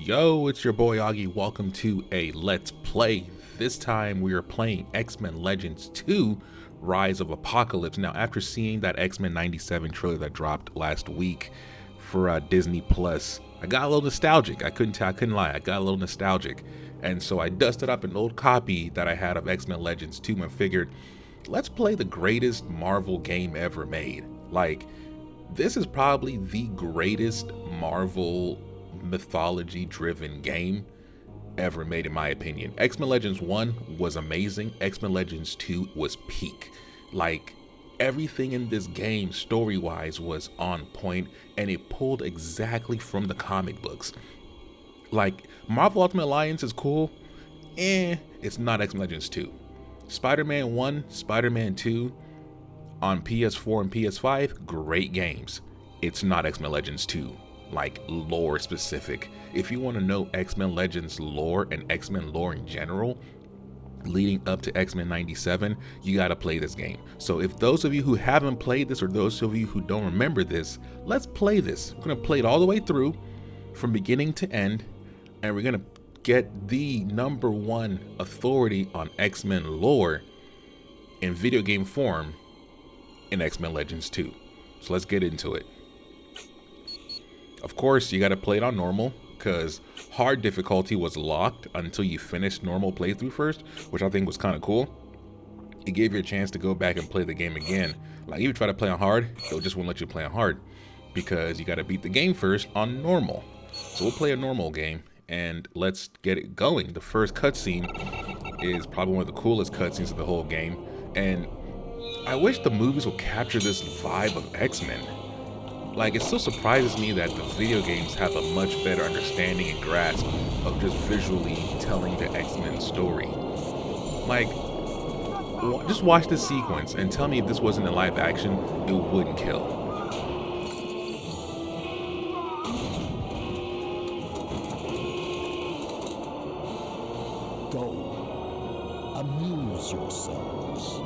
Yo, it's your boy Augie. Welcome to a Let's Play. This time we are playing X-Men Legends 2 Rise of Apocalypse. Now, after seeing that X-Men 97 trailer that dropped last week for Disney Plus, I got a little nostalgic. I couldn't lie. I got a little nostalgic. And so I dusted up an old copy that I had of X-Men Legends 2 and figured, let's play the greatest Marvel game ever made. Like, this is probably the greatest Marvel mythology driven game ever made, in my opinion. X-Men Legends 1 was amazing. X-Men Legends 2 was peak. Like, everything in this game story wise was on point, and it pulled exactly from the comic books. Like, Marvel Ultimate Alliance is cool, it's not X-Men Legends 2. Spider-Man 1, Spider-Man 2 on PS4 and PS5, great games. It's not X-Men Legends 2, like lore specific. If you want to know X-Men Legends lore and X-Men lore in general, leading up to X-Men 97, you got to play this game. So if those of you who haven't played this, or those of you who don't remember this, let's play this. We're going to play it all the way through from beginning to end, and we're going to get the #1 authority on X-Men lore in video game form in X-Men Legends 2. So let's get into it. Of course, you got to play it on normal, because hard difficulty was locked until you finished normal playthrough first, which I think was kind of cool. It gave you a chance to go back and play the game again. Like, if you try to play on hard, it just won't let you play on hard, because you got to beat the game first on normal. So we'll play a normal game, and let's get it going. The first cutscene is probably one of the coolest cutscenes of the whole game, and I wish the movies would capture this vibe of X-Men. Like, it still surprises me that the video games have a much better understanding and grasp of just visually telling the X-Men story. Like, just watch this sequence and tell me if this wasn't in live action, it wouldn't kill. Go. Amuse yourselves.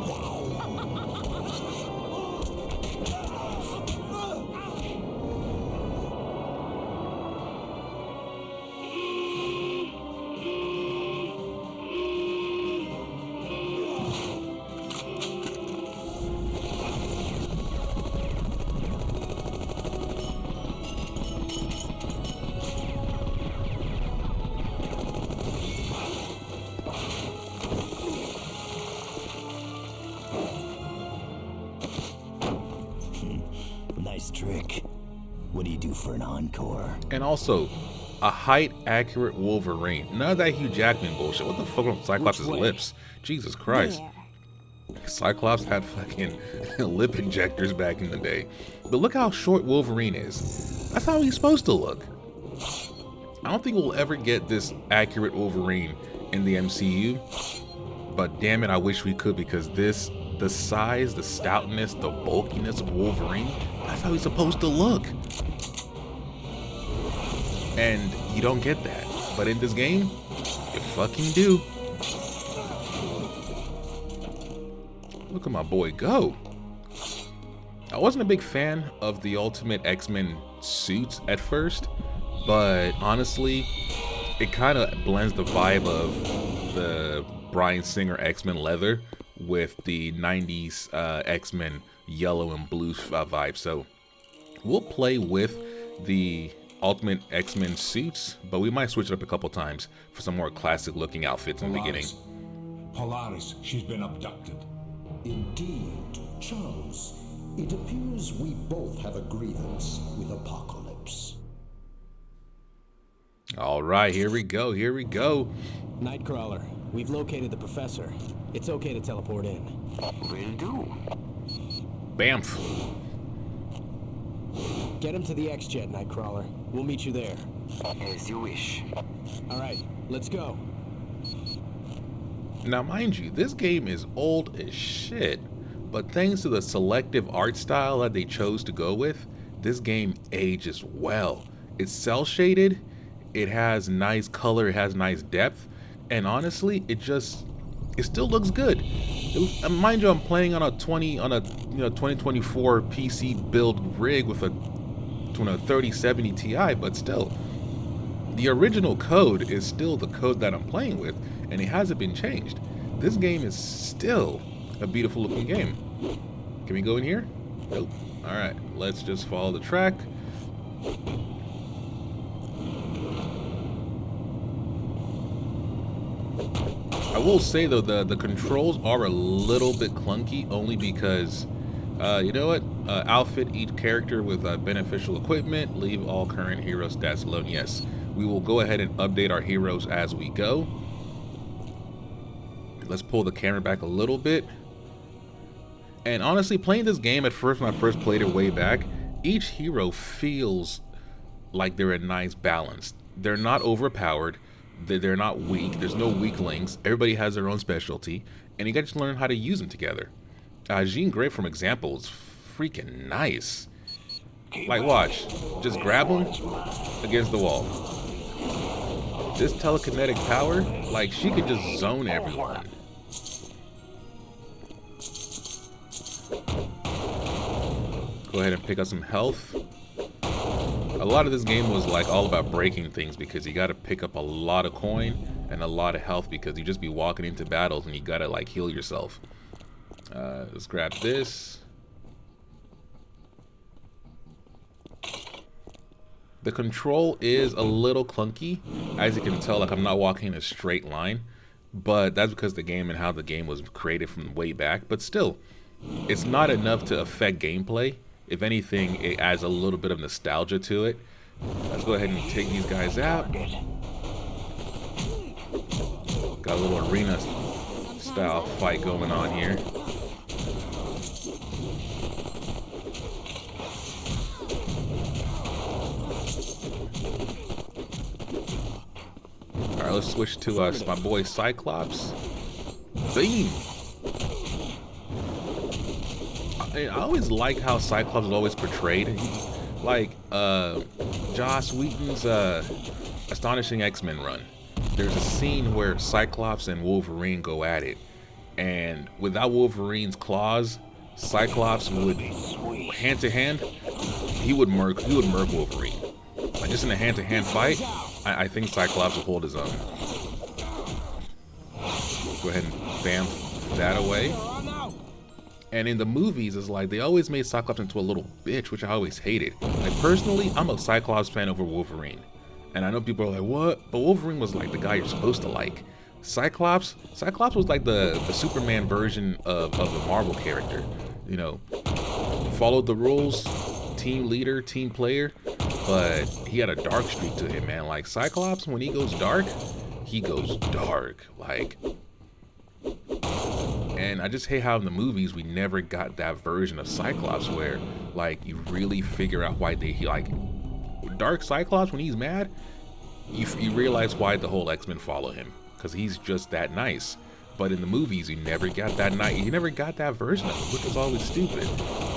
Nice trick. What do you do for an encore? And also, a height-accurate Wolverine. None of that Hugh Jackman bullshit. What the fuck with Cyclops' lips? Jesus Christ. Cyclops had fucking lip injectors back in the day. But look how short Wolverine is. That's how he's supposed to look. I don't think we'll ever get this accurate Wolverine in the MCU. But damn it, I wish we could, because the size, the stoutness, the bulkiness of Wolverine, that's how he's supposed to look. And you don't get that. But in this game, you fucking do. Look at my boy go. I wasn't a big fan of the Ultimate X-Men suits at first, but honestly, it kind of blends the vibe of the Bryan Singer X-Men leather with the 90s X-Men yellow and blue vibe. So we'll play with the Ultimate X-Men suits, but we might switch it up a couple times for some more classic looking outfits in the beginning. Polaris, she's been abducted. Indeed, Charles. It appears we both have a grievance with Apocalypse. All right, here we go. Nightcrawler, we've located the professor. It's okay to teleport in. Will do. Bamf. Get him to the X-Jet, Nightcrawler. We'll meet you there. As you wish. All right, let's go. Now, mind you, this game is old as shit, but thanks to the selective art style that they chose to go with, this game ages well. It's cel-shaded, it has nice color, it has nice depth, and honestly, it still looks good. Mind you, I'm playing on a 2024 PC build rig with a 3070 Ti, but still, the original code is still the code that I'm playing with, and it hasn't been changed. This game is still a beautiful looking game. Can we go in here? Nope. Alright, let's just follow the track. I will say though, the controls are a little bit clunky, only because you know what? Outfit each character with beneficial equipment. Leave all current hero stats alone. Yes, we will go ahead and update our heroes as we go. Let's pull the camera back a little bit. And honestly, playing this game at first, when I first played it way back, each hero feels like they're a nice balance. They're not overpowered. They're not weak. There's no weaklings. Everybody has their own specialty, and you got to learn how to use them together. Jean Grey, from example, is freaking nice. Like, watch. Just grab him against the wall. This telekinetic power, like, she could just zone everyone. Go ahead and pick up some health. A lot of this game was like all about breaking things, because you got to pick up a lot of coin and a lot of health, because you just be walking into battles and you got to like heal yourself. Let's grab this. The control is a little clunky. As you can tell, like, I'm not walking in a straight line, but that's because the game and how the game was created from way back. But still, it's not enough to affect gameplay. If anything, it adds a little bit of nostalgia to it. Let's go ahead and take these guys out. Got a little arena style fight going on here. Alright, let's switch to my boy Cyclops. Beam! I always like how Cyclops is always portrayed. Like, Joss Whedon's Astonishing X-Men run. There's a scene where Cyclops and Wolverine go at it. And without Wolverine's claws, Cyclops would, hand-to-hand, he would murk Wolverine. Like, just in a hand-to-hand fight, I think Cyclops will hold his own. Go ahead and bam that away. And in the movies, it's like they always made Cyclops into a little bitch, which I always hated. Like, personally, I'm a Cyclops fan over Wolverine. And I know people are like, what? But Wolverine was like the guy you're supposed to like. Cyclops was like the Superman version of the Marvel character. You know, followed the rules, team leader, team player, but he had a dark streak to him, man. Like, Cyclops, when he goes dark, he goes dark. Like, and I just hate how in the movies we never got that version of Cyclops where, like, you really figure out why he like Dark Cyclops, when he's mad, you realize why the whole X-Men follow him, because he's just that nice. But in the movies, you never got that you never got that version of him, which was always stupid.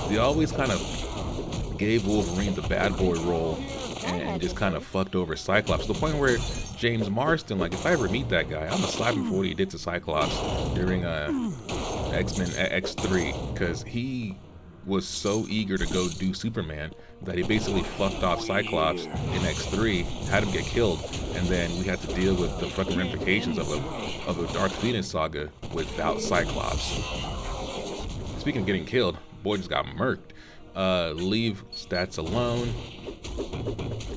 They always kind of gave Wolverine the bad boy role and just kind of fucked over Cyclops to the point where James Marsden, like, if I ever meet that guy, I'm gonna slap him for what he did to Cyclops during X-Men X3, because he was so eager to go do Superman that he basically fucked off Cyclops in X3, had him get killed, and then we had to deal with the fucking ramifications of a Dark Phoenix saga without Cyclops. Speaking of getting killed, boy just got murked. Leave stats alone.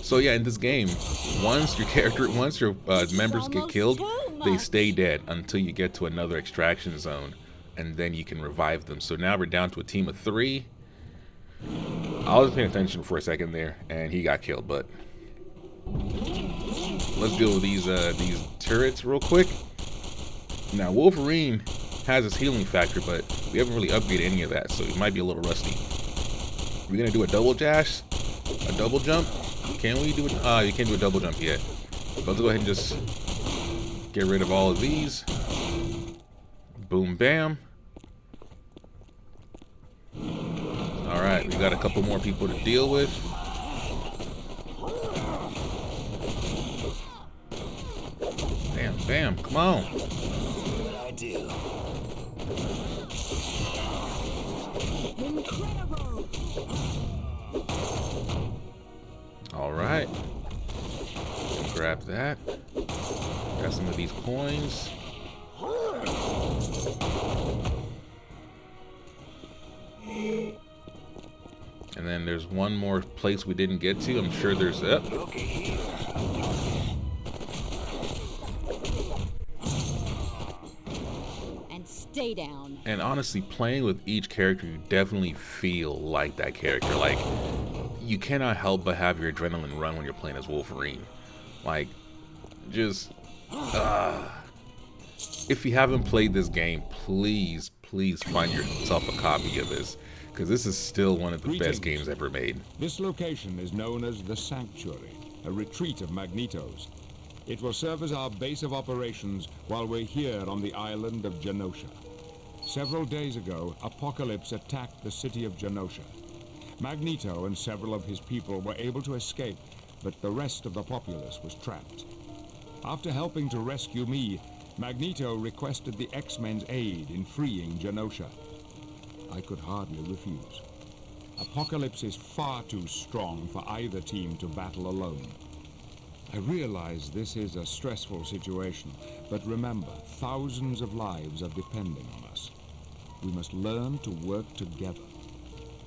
So yeah, in this game, once your members get killed, they stay dead until you get to another extraction zone, and then you can revive them. So now we're down to a team of 3. I was paying attention for a second there, and he got killed. But let's deal with these turrets real quick. Now, Wolverine has his healing factor, but we haven't really upgraded any of that, so it might be a little rusty. We're gonna do a double dash, a double jump. Can we do it? You can't do a double jump yet. But let's go ahead and just get rid of all of these. Boom, bam. All right, we got a couple more people to deal with. Bam, bam, come on. I do. Incredible. All right. Grab that. Got some of these coins. And then there's one more place we didn't get to. I'm sure there's Looky here. And stay down. And honestly, playing with each character, you definitely feel like that character. Like, you cannot help but have your adrenaline run when you're playing as Wolverine. Like, just, if you haven't played this game, please find yourself a copy of this, because this is still one of the best games ever made. This location is known as the Sanctuary, a retreat of Magneto's. It will serve as our base of operations while we're here on the island of Genosha. Several days ago, Apocalypse attacked the city of Genosha. Magneto and several of his people were able to escape, but the rest of the populace was trapped. After helping to rescue me, Magneto requested the X-Men's aid in freeing Genosha. I could hardly refuse. Apocalypse is far too strong for either team to battle alone. I realize this is a stressful situation, but remember, thousands of lives are depending on us. We must learn to work together.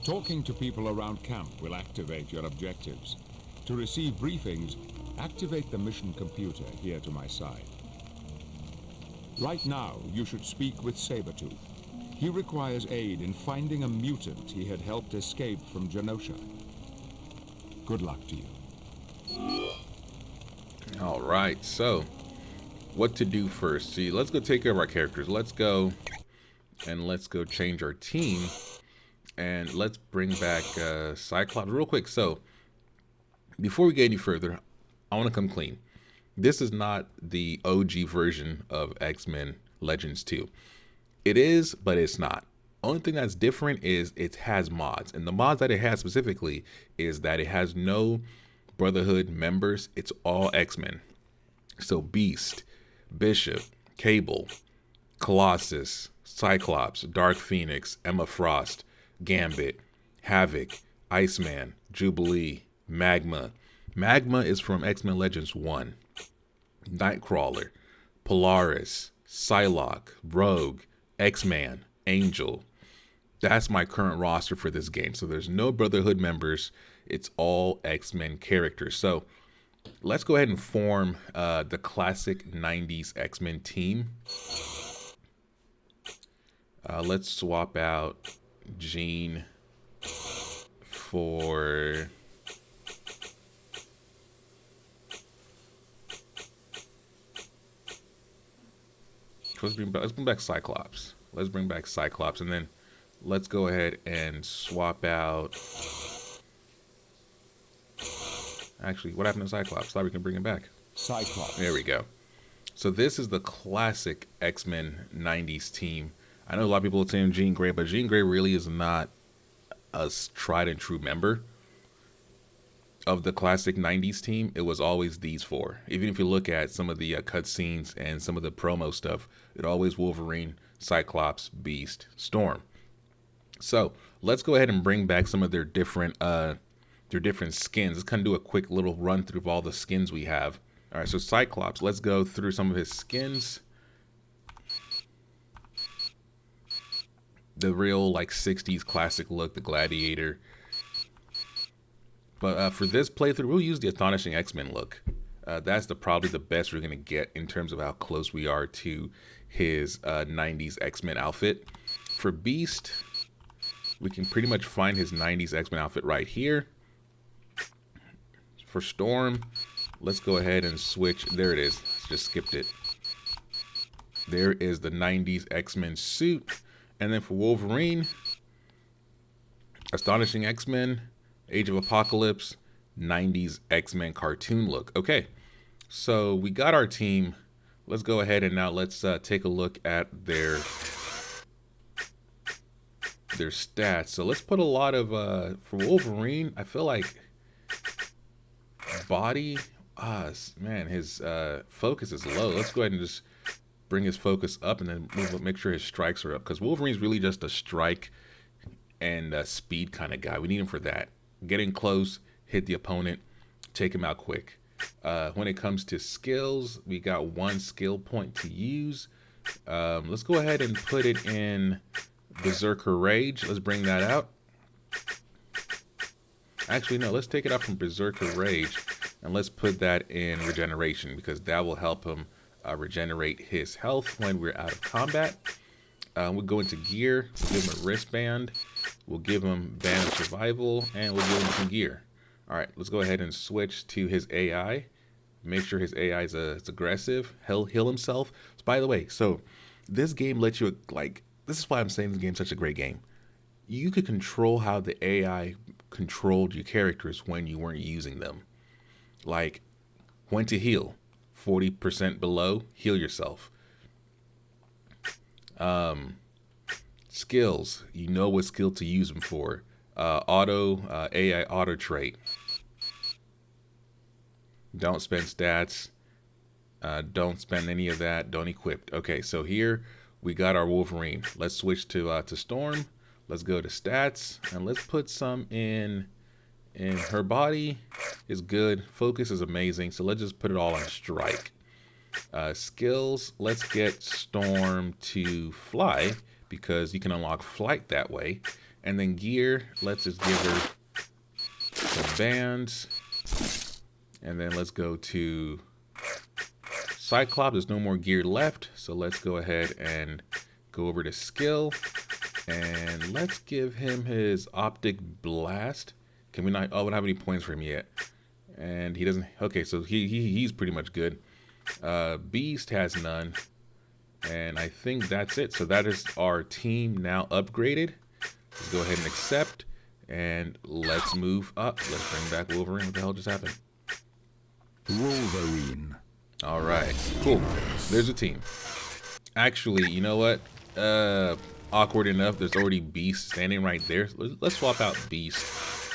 Talking to people around camp will activate your objectives. To receive briefings, activate the mission computer here to my side. Right now, you should speak with Sabretooth. He requires aid in finding a mutant he had helped escape from Genosha. Good luck to you. All right, so what to do first? See, let's go take care of our characters. Let's go change our team, and let's bring back Cyclops real quick. So before we get any further, I want to come clean. This is not the OG version of X-Men Legends 2. It is, but it's not. Only thing that's different is it has mods, and the mods that it has specifically is that it has no Brotherhood members. It's all X-Men. So Beast, Bishop, Cable, Colossus, Cyclops, Dark Phoenix, Emma Frost, Gambit, Havoc, Iceman, Jubilee, Magma. Magma is from X-Men Legends 1. Nightcrawler, Polaris, Psylocke, Rogue, X-Man, Angel. That's my current roster for this game. So there's no Brotherhood members. It's all X-Men characters. So let's go ahead and form the classic 90s X-Men team. Let's swap out Jean for... Let's bring back Cyclops. Let's bring back Cyclops, and then let's go ahead and swap out... Actually, what happened to Cyclops? Thought we can bring him back. Cyclops. There we go. So this is the classic X-Men 90s team. I know a lot of people are saying Jean Grey, but Jean Grey really is not a tried and true member of the classic 90s team. It was always these four. Even if you look at some of the cutscenes and some of the promo stuff, it always Wolverine, Cyclops, Beast, Storm. So let's go ahead and bring back some of their different skins. Let's kind of do a quick little run through of all the skins we have. All right, so Cyclops, let's go through some of his skins. The real like 60s classic look, the Gladiator. But for this playthrough, we'll use the Astonishing X-Men look. That's probably the best we're going to get in terms of how close we are to his 90s X-Men outfit. For Beast, we can pretty much find his 90s X-Men outfit right here. For Storm, let's go ahead and switch. There it is. Just skipped it. There is the 90s X-Men suit. And then for Wolverine, Astonishing X-Men, Age of Apocalypse, 90s X-Men cartoon look. Okay, so we got our team. Let's go ahead and now let's take a look at their stats. So let's put a lot of, for Wolverine, I feel like body, man, his focus is low. Let's go ahead and just bring his focus up, and then make sure his strikes are up, because Wolverine's really just a strike and speed kind of guy. We need him for that. Get in close, hit the opponent, take him out quick. When it comes to skills, we got 1 skill point to use. Let's go ahead and put it in Berserker Rage. Let's bring that out. Actually, no, let's take it out from Berserker Rage and let's put that in Regeneration, because that will help him regenerate his health when we're out of combat. We'll go into gear, we'll give him a wristband, we'll give him Band of Survival, and we'll give him some gear. All right, let's go ahead and switch to his AI. Make sure his AI is aggressive. He'll heal himself. So, by the way, so this game lets you, like, this is why I'm saying this game's such a great game. You could control how the AI controlled your characters when you weren't using them. Like, when to heal. 40% below, heal yourself. Skills, you know what skill to use them for. AI auto trait. Don't spend stats. Don't spend any of that. Don't equip. Okay, so here we got our Wolverine. Let's switch to Storm. Let's go to stats and let's put some in her body. Is good. Focus is amazing. So let's just put it all on strike. Skills. Let's get Storm to fly, because you can unlock flight that way. And then gear. Let's just give her some bands. And then let's go to Cyclops. There's no more gear left, so let's go ahead and go over to skill. And let's give him his optic blast. Can we not? Oh, we don't have any points for him yet. And he doesn't. Okay, so he's pretty much good. Beast has none. And I think that's it. So that is our team now upgraded. Let's go ahead and accept. And let's move up. Let's bring back Wolverine. What the hell just happened? Wolverine. All right, cool. There's a team. Actually, you know what? Awkward enough, there's already Beast standing right there. Let's swap out Beast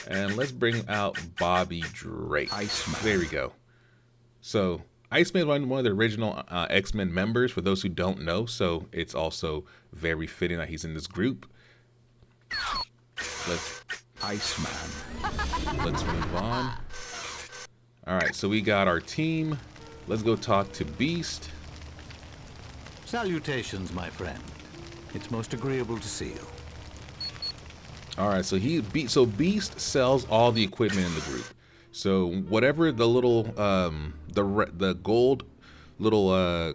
and let's bring out Bobby Drake. Iceman. There we go. So Iceman is one of the original X-Men members, for those who don't know. So it's also very fitting that he's in this group. Iceman. Let's move on. All right, so we got our team. Let's go talk to Beast. Salutations, my friend. It's most agreeable to see you. All right, so Beast sells all the equipment in the group. So whatever the little the gold little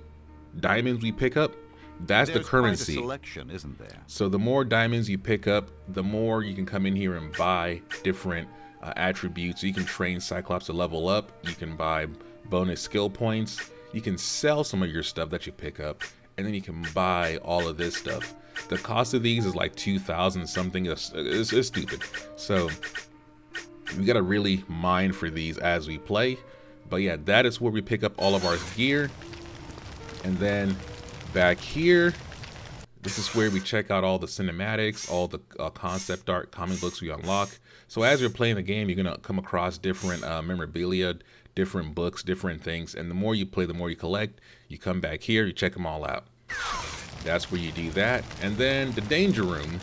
diamonds we pick up, that's the currency. Quite a selection, isn't there? So the more diamonds you pick up, the more you can come in here and buy different attributes. You can train Cyclops to level up. You can buy bonus skill points. You can sell some of your stuff that you pick up, and then you can buy all of this stuff. The cost of these is like 2,000 something. It's stupid. So we gotta really mine for these as we play. But yeah, that is where we pick up all of our gear. And then back here, this is where we check out all the cinematics, all the concept art, comic books we unlock. So as you're playing the game, you're gonna come across different memorabilia, different books, different things. And the more you play, the more you collect. You come back here, you check them all out. That's where you do that. And then the danger room.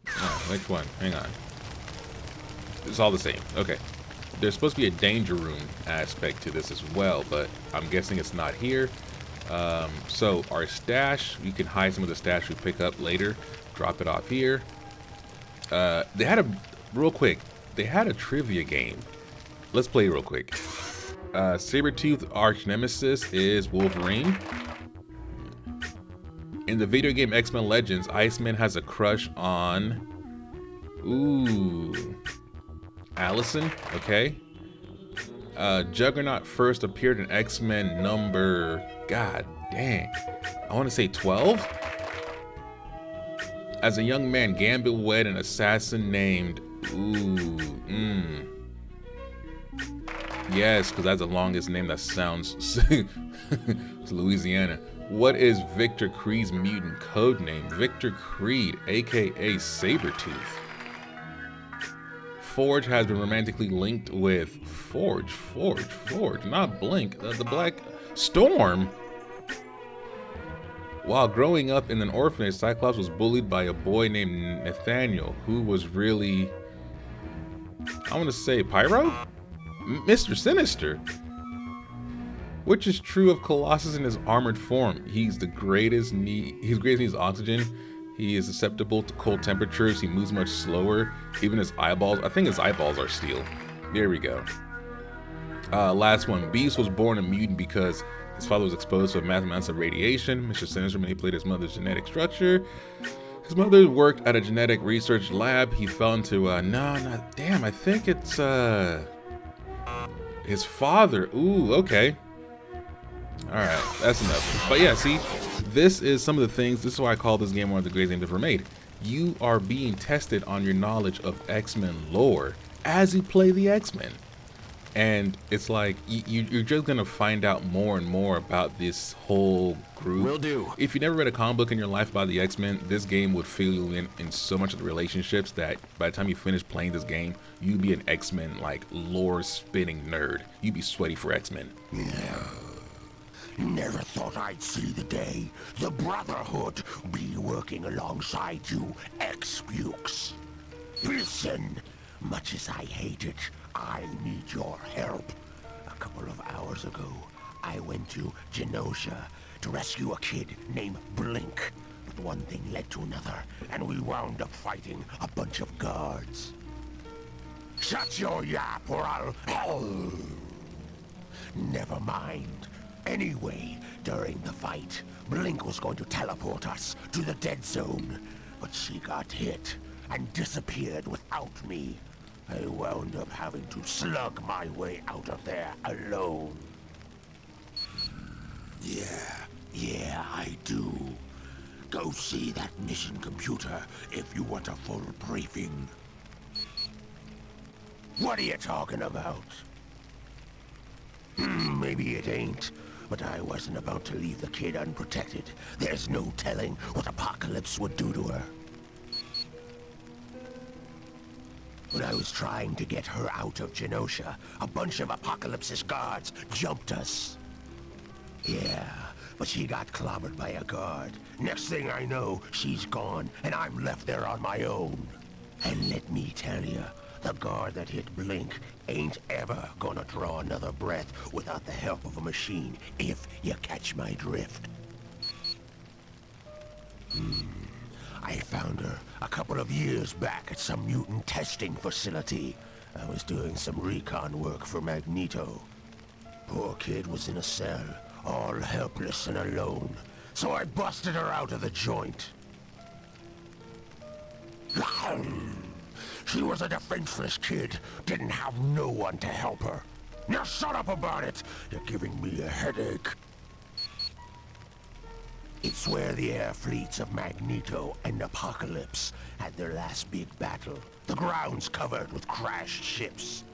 Oh, which one? Hang on. It's all the same. Okay. There's supposed to be a danger room aspect to this as well, but I'm guessing it's not here. So our stash, you can hide some of the stash we pick up later. Drop it off here. They had real quick, they had a trivia game. Let's play real quick. Sabretooth arch nemesis is Wolverine. In the video game X-Men Legends, Iceman has a crush on, Allison, okay. Juggernaut first appeared in X-Men number, god dang, I want to say 12? As a young man, Gambit wed an assassin named, yes, because that's the longest name that sounds, it's Louisiana. What is Victor Creed's mutant code name? Victor Creed, aka Sabretooth. Forge has been romantically linked with Forge, not Blink, the Black Storm. While growing up in an orphanage, Cyclops was bullied by a boy named Nathaniel, who was really, I want to say Pyro? Mr. Sinister. Which is true of Colossus in his armored form. He's greatest needs oxygen. He is susceptible to cold temperatures. He moves much slower. Even his eyeballs, I think his eyeballs are steel. There we go. Last one. Beast was born a mutant because his father was exposed to a massive amounts of radiation. Mr. Sinister manipulated his mother's genetic structure. His mother worked at a genetic research lab. He fell into I think it's his father. Ooh, okay. Alright, that's enough. But yeah, see, this is some of the things, this is why I call this game one of the greatest games ever made. You are being tested on your knowledge of X-Men lore as you play the X-Men. And it's like, you're just going to find out more and more about this whole group. Will do. If you never read a comic book in your life about the X-Men, this game would fill you in so much of the relationships that by the time you finish playing this game, you'd be an X-Men, like, lore-spinning nerd. You'd be sweaty for X-Men. Never thought I'd see the day the Brotherhood be working alongside you, X-Bukes. Listen, much as I hate it, I need your help. A couple of hours ago, I went to Genosha to rescue a kid named Blink. But one thing led to another, and we wound up fighting a bunch of guards. Shut your yap or I'll... Never mind. Anyway, during the fight, Blink was going to teleport us to the dead zone, but she got hit and disappeared without me. I wound up having to slug my way out of there alone. Yeah, I do. Go see that mission computer if you want a full briefing. What are you talking about? Maybe it ain't. But I wasn't about to leave the kid unprotected. There's no telling what Apocalypse would do to her. When I was trying to get her out of Genosha, a bunch of Apocalypse's guards jumped us. Yeah, but she got clobbered by a guard. Next thing I know, she's gone, and I'm left there on my own. And let me tell you, the guard that hit Blink ain't ever gonna draw another breath without the help of a machine, if you catch my drift. I found her a couple of years back at some mutant testing facility. I was doing some recon work for Magneto. Poor kid was in a cell, all helpless and alone, so I busted her out of the joint. She was a defenseless kid, didn't have no one to help her. Now shut up about it! You're giving me a headache. It's where the air fleets of Magneto and Apocalypse had their last big battle. The ground's covered with crashed ships.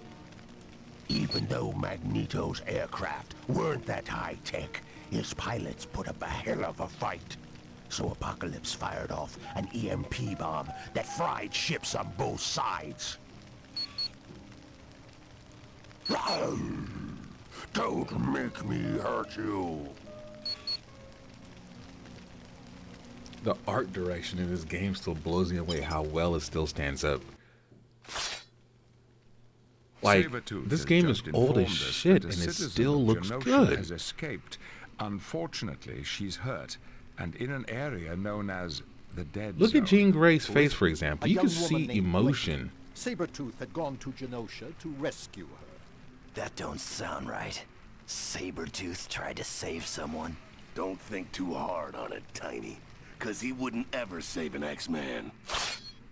Even though Magneto's aircraft weren't that high-tech, his pilots put up a hell of a fight. So Apocalypse fired off an EMP bomb that fried ships on both sides. Don't make me hurt you. The art direction in this game still blows me away how well it still stands up. Like, this game is old as shit and it still looks good. Has escaped. Unfortunately, she's hurt, and in an area known as the Dead Zone. Look at Jean Grey's face, for example. You can see emotion. Sabretooth had gone to Genosha to rescue her. That don't sound right. Sabretooth tried to save someone. Don't think too hard on it, Tiny, 'cause he wouldn't ever save an X-Man.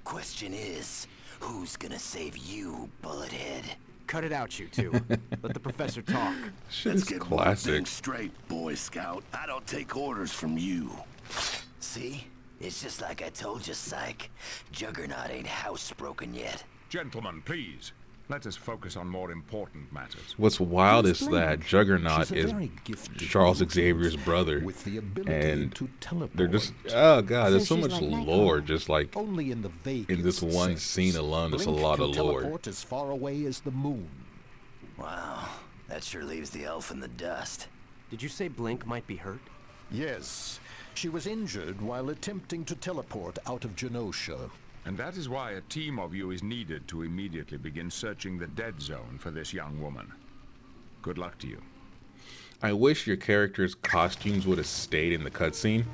Question is, who's gonna save you, Bullethead? Cut it out, you two. Let the professor talk. Shit Let's is get one classic. thing straight, Boy Scout. I don't take orders from you. See? It's just like I told you, Psych. Juggernaut ain't housebroken yet. Gentlemen, please. Let us focus on more important matters. What's wild is that Juggernaut is Charles Xavier's brother, with the ability and to teleport. they're just, oh god, there's so she's much like lore, just like Only in the vague in this one sense. scene alone. There's a Blink lot can of lore. teleport as far away as the moon. Wow, that sure leaves the elf in the dust. Did you say Blink might be hurt? Yes, she was injured while attempting to teleport out of Genosha. And that is why a team of you is needed to immediately begin searching the dead zone for this young woman. Good luck to you. I wish your character's costumes would have stayed in the cutscene.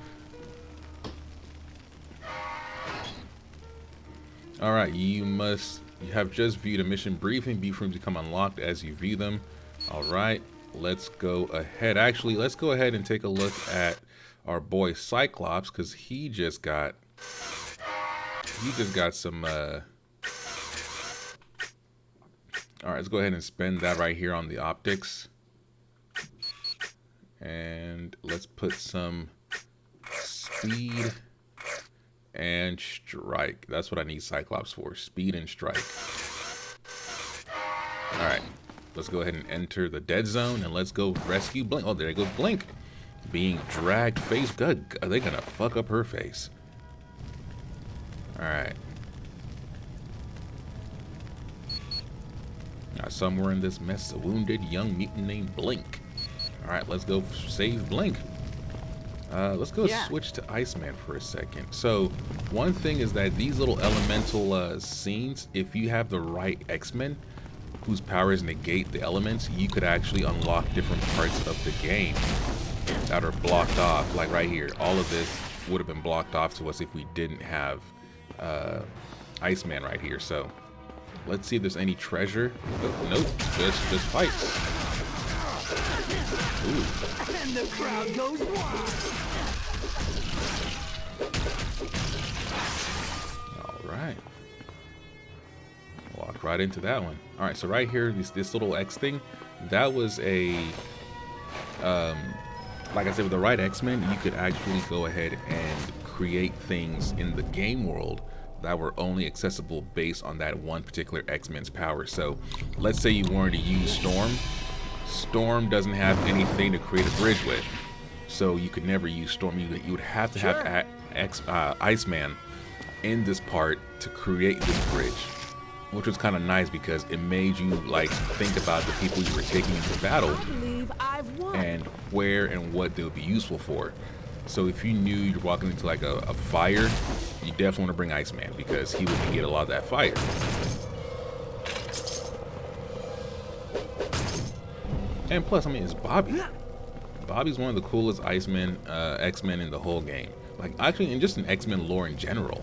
Alright, you have just viewed a mission briefing. Brief rooms become unlocked as you view them. Alright, let's go ahead. Actually, let's go ahead and take a look at our boy Cyclops, because he just got some alright, let's go ahead and spend that right here on the optics. And let's put some speed and strike. That's what I need Cyclops for. Speed and strike. Alright. Let's go ahead and enter the dead zone and let's go rescue Blink. Oh, there goes Blink. Being dragged face. Good. Are they gonna fuck up her face? Alright. Now, somewhere in this mess, a wounded young mutant named Blink. Alright, let's go save Blink. Let's go switch to Iceman for a second. So, one thing is that these little elemental scenes, if you have the right X-Men whose powers negate the elements, you could actually unlock different parts of the game that are blocked off. Like right here, all of this would have been blocked off to us if we didn't have Iceman right here. So, let's see if there's any treasure. Oh, nope, just fights. Ooh. And the crowd goes wild. All right. Walk right into that one. All right, so right here, this little X thing, that was a, like I said, with the right X-Men, you could actually go ahead and create things in the game world that were only accessible based on that one particular X-Men's power. So let's say you wanted to use Storm. Storm doesn't have anything to create a bridge with, so you could never use Storm. You would have to have Iceman in this part to create this bridge, which was kind of nice because it made you like think about the people you were taking into battle and where and what they would be useful for. So if you knew you're walking into like a fire, you definitely want to bring Iceman because he would get a lot of that fire. And plus, I mean, it's Bobby. Bobby's one of the coolest X-Men in the whole game. Like, actually, and just in X-Men lore in general.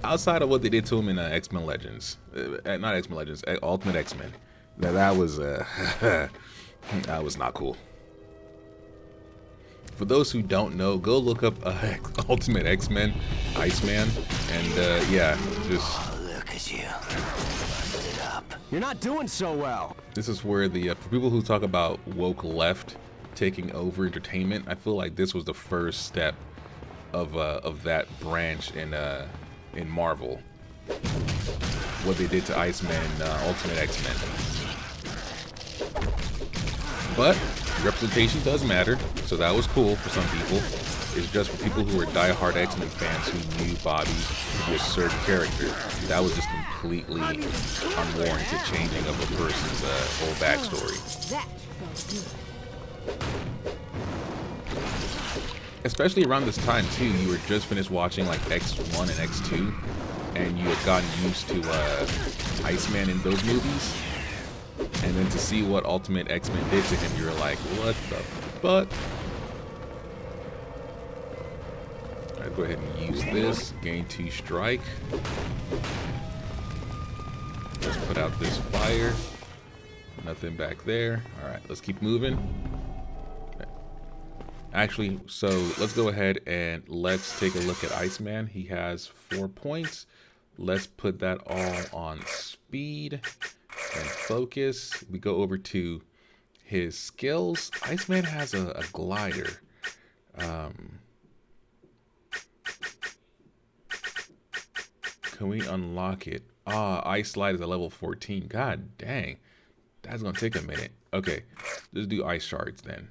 Outside of what they did to him in X-Men Legends. Not X-Men Legends, Ultimate X-Men. That was, that was not cool. For those who don't know, go look up Ultimate X-Men, Iceman, and yeah, just... Oh, look at you. It up. You're not doing so well. This is where the for people who talk about woke left taking over entertainment, I feel like this was the first step of that branch in Marvel. What they did to Iceman, Ultimate X-Men. But representation does matter, so that was cool for some people. It's just for people who are diehard X-Men fans who knew Bobby to be a certain character. That was just completely unwarranted changing of a person's whole backstory. That felt good. Especially around this time too, you were just finished watching like X1 and X2, and you had gotten used to Iceman in those movies. And then to see what Ultimate X-Men did to him, you were like, what the fuck? Alright, go ahead and use this. Gain 2 strike. Let's put out this fire. Nothing back there. Alright, let's keep moving. Actually, so let's go ahead and let's take a look at Iceman. He has 4 points. Let's put that all on speed and focus. We go over to his skills. Iceman has a glider. Can we unlock it? Ice Slide is at level 14. God dang. That's gonna take a minute. Okay, let's do ice shards then.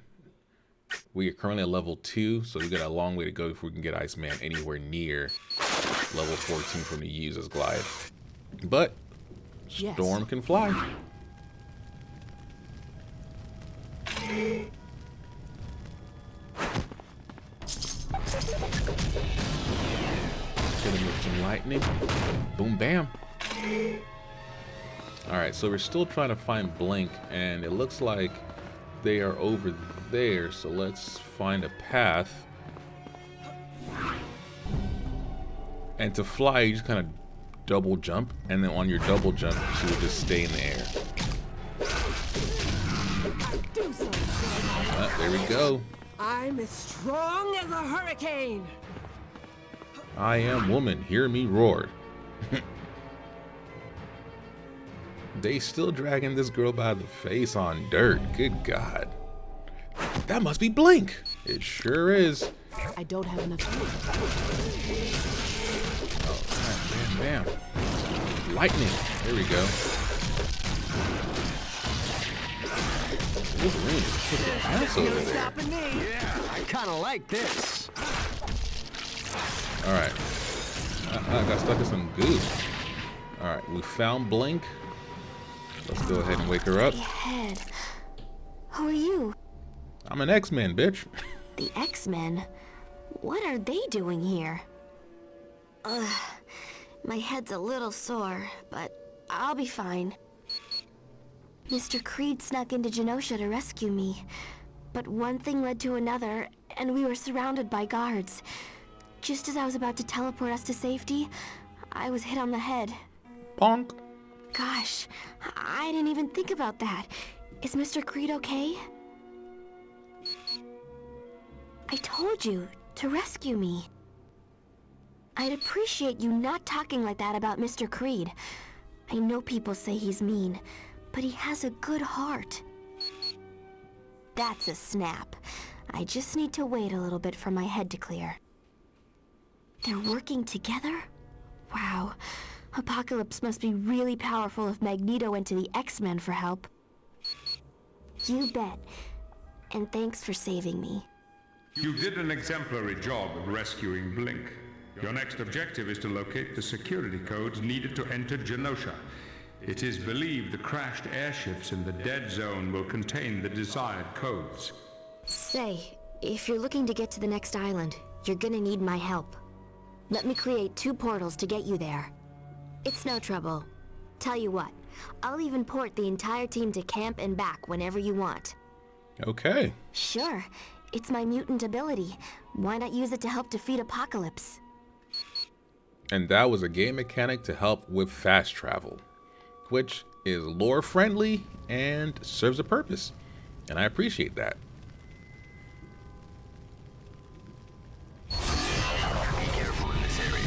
We are currently at level 2, so we got a long way to go before we can get Iceman anywhere near level 14 from the use as glide. But Storm can fly. Gonna move some lightning. Boom, bam. Alright, so we're still trying to find Blink, and it looks like they are over there, so let's find a path. And to fly, you just kind of double jump, and then on your double jump, she would just stay in the air. There we go. I'm as strong as a hurricane. I am woman, hear me roar. They still dragging this girl by the face on dirt. Good God. That must be Blink. It sure is. I don't have enough time. Oh, bam, bam, bam. Lightning. There we go. Wolverine is kicking ass over there. Stopping me. Yeah, I kind of like this. Alright. I got stuck in some goo. Alright, we found Blink. Let's go ahead and wake her up. Head. Who are you? I'm an X-Men, bitch. The X-Men? What are they doing here? Ugh. My head's a little sore, but I'll be fine. Mr. Creed snuck into Genosha to rescue me. But one thing led to another, and we were surrounded by guards. Just as I was about to teleport us to safety, I was hit on the head. Bonk. Gosh, I didn't even think about that. Is Mr. Creed okay? I told you to rescue me. I'd appreciate you not talking like that about Mr. Creed. I know people say he's mean, but he has a good heart. That's a snap. I just need to wait a little bit for my head to clear. They're working together? Wow. Apocalypse must be really powerful if Magneto went to the X-Men for help. You bet. And thanks for saving me. You did an exemplary job of rescuing Blink. Your next objective is to locate the security codes needed to enter Genosha. It is believed the crashed airships in the dead zone will contain the desired codes. Say, if you're looking to get to the next island, you're gonna need my help. Let me create 2 portals to get you there. It's no trouble. Tell you what, I'll even port the entire team to camp and back whenever you want. Okay. Sure, it's my mutant ability. Why not use it to help defeat Apocalypse? And that was a game mechanic to help with fast travel, which is lore friendly and serves a purpose. And I appreciate that. Be careful in this area.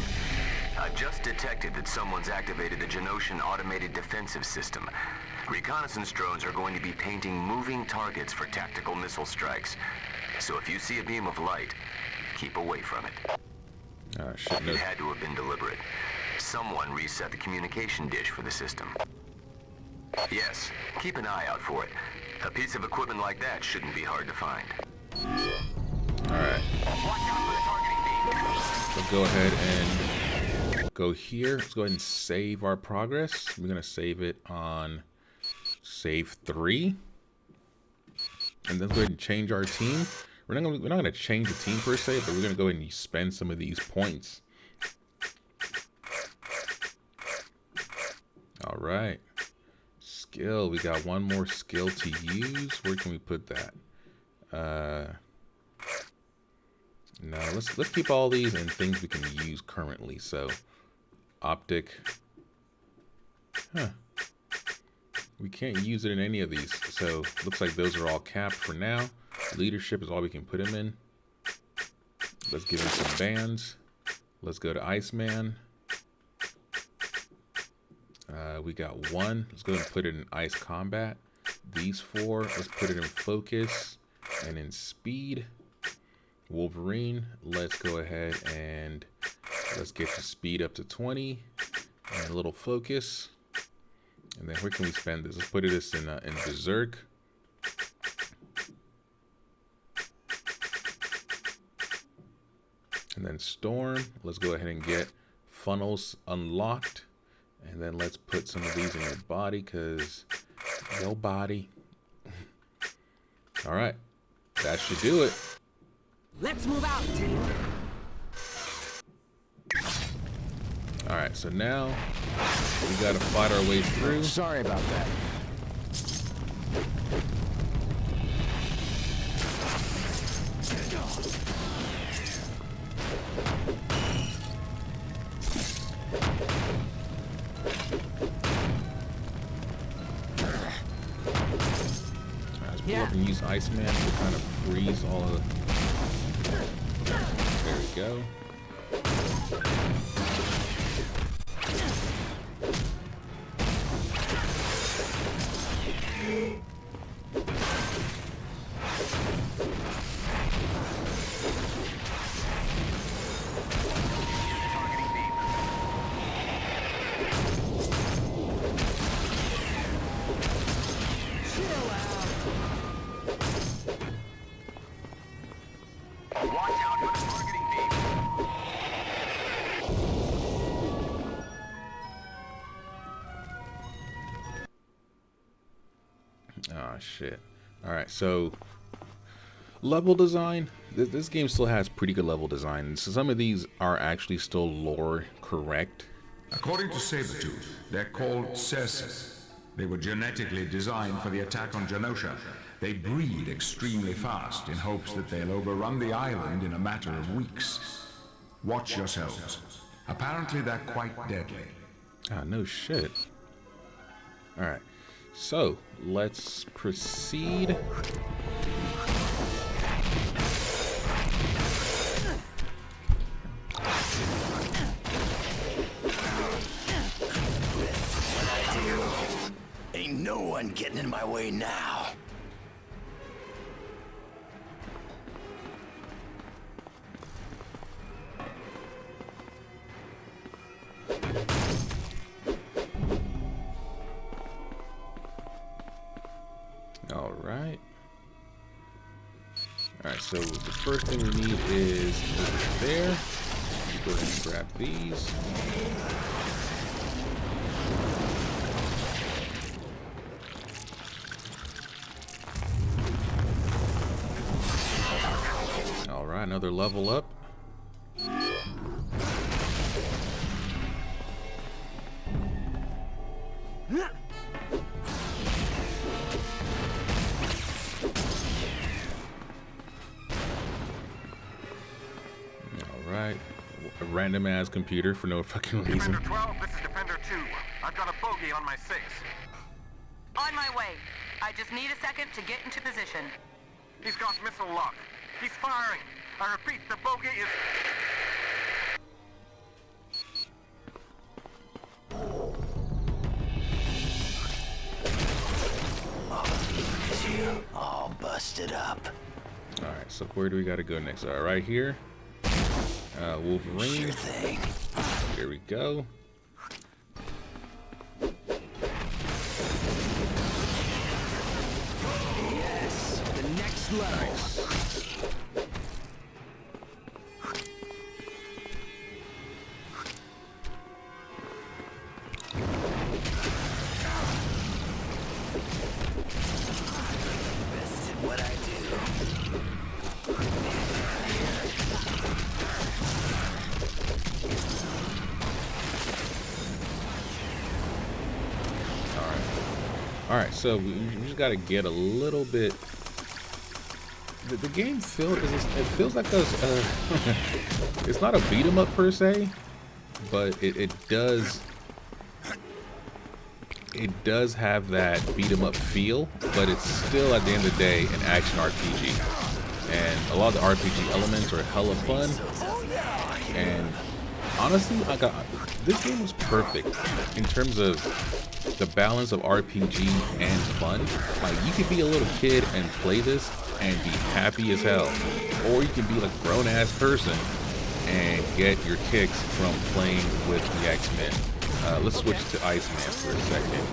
I've just detected that someone's activated the Genoshan automated defensive system. Reconnaissance drones are going to be painting moving targets for tactical missile strikes. So if you see a beam of light, keep away from it. Shit, no. It had to have been deliberate. Someone reset the communication dish for the system. Yes, keep an eye out for it. A piece of equipment like that shouldn't be hard to find. Alright. Watch out for the targeting beam. Let's go ahead and go here. Let's go ahead and save our progress. We're going to save it on save 3. And then go ahead and change our team. We're not going to change the team per se, but we're going to go ahead and spend some of these points. All right. Skill. We got one more skill to use. Where can we put that? No, let's keep all these in things we can use currently. So, optic. Huh. We can't use it in any of these. So, looks like those are all capped for now. Leadership is all we can put him in. Let's give him some bands. Let's go to Iceman. We got 1. Let's go ahead and put it in Ice Combat. These 4, let's put it in Focus and in Speed. Wolverine, let's go ahead and let's get the Speed up to 20 and a little Focus. And then where can we spend this? Let's put this in Berserk. And then Storm, let's go ahead and get Funnels unlocked. And then let's put some of these in your body, because your body. All right, that should do it. Let's move out, team. Alright, so now we gotta fight our way through. Sorry about that. Let's pull up and use Iceman to kind of freeze all of the... There we go. Oh shit. Alright, so level design. This game still has pretty good level design. So some of these are actually still lore correct. According to Sabretooth, they're called Circes. They were genetically designed for the attack on Genosha. They breed extremely fast in hopes that they'll overrun the island in a matter of weeks. Watch yourselves. Apparently they're quite deadly. Ah, no shit. Alright, so let's proceed. Ain't no one getting in my way now. Alright. Alright, so the first thing we need is over there. Let's go ahead and grab these. Alright, another level up. Alright, a random ass computer for no fucking reason. Defender 12, this is Defender 2. I've got a bogey on my 6. On my way. I just need a second to get into position. He's got missile lock. He's firing. I repeat, the bogey is... All busted up. Alright, so where do we gotta go next? Alright, right here. Wolverine. Sure thing. There we go. Yes, the next level. Nice. Best at what I do. Alright, so we just gotta get a little bit. The game feels like a it's not a beat 'em up per se, but it does have that beat 'em up feel, but it's still at the end of the day an action RPG, and a lot of the RPG elements are hella fun. And honestly, this game was perfect in terms of the balance of RPG and fun. Like, you could be a little kid and play this and be happy as hell, or you can be like a grown-ass person and get your kicks from playing with the X-Men. Let's switch to Iceman for a second.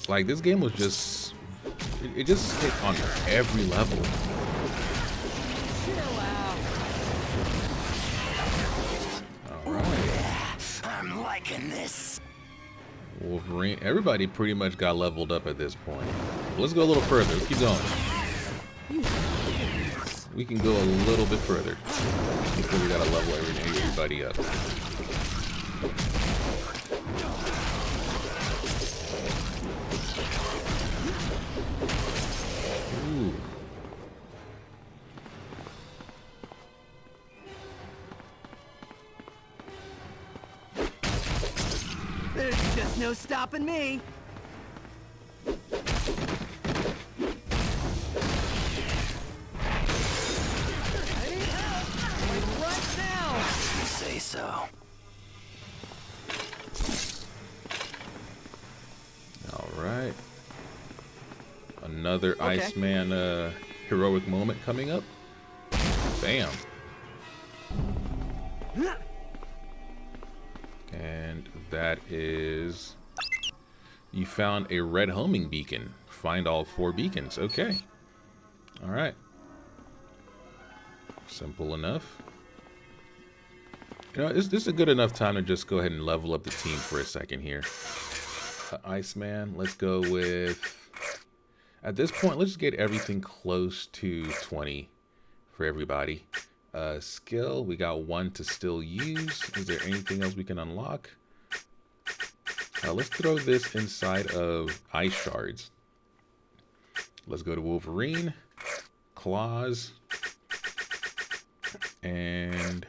Like, this game was just, it just hit on every level. I'm liking this. Wolverine, everybody pretty much got leveled up at this point. Let's go a little further. Let's keep going. we can go a little bit further before we gotta level everybody up. Ooh. There's just no stopping me. Say so. All right. Another Iceman heroic moment coming up. Bam. And that is... You found a red homing beacon. Find all 4 beacons. Okay. All right. Simple enough. You know, this is a good enough time to just go ahead and level up the team for a second here. Iceman, let's go with... At this point, let's just get everything close to 20 for everybody. Skill, we got 1 to still use. Is there anything else we can unlock? Let's throw this inside of ice shards. Let's go to Wolverine, claws, and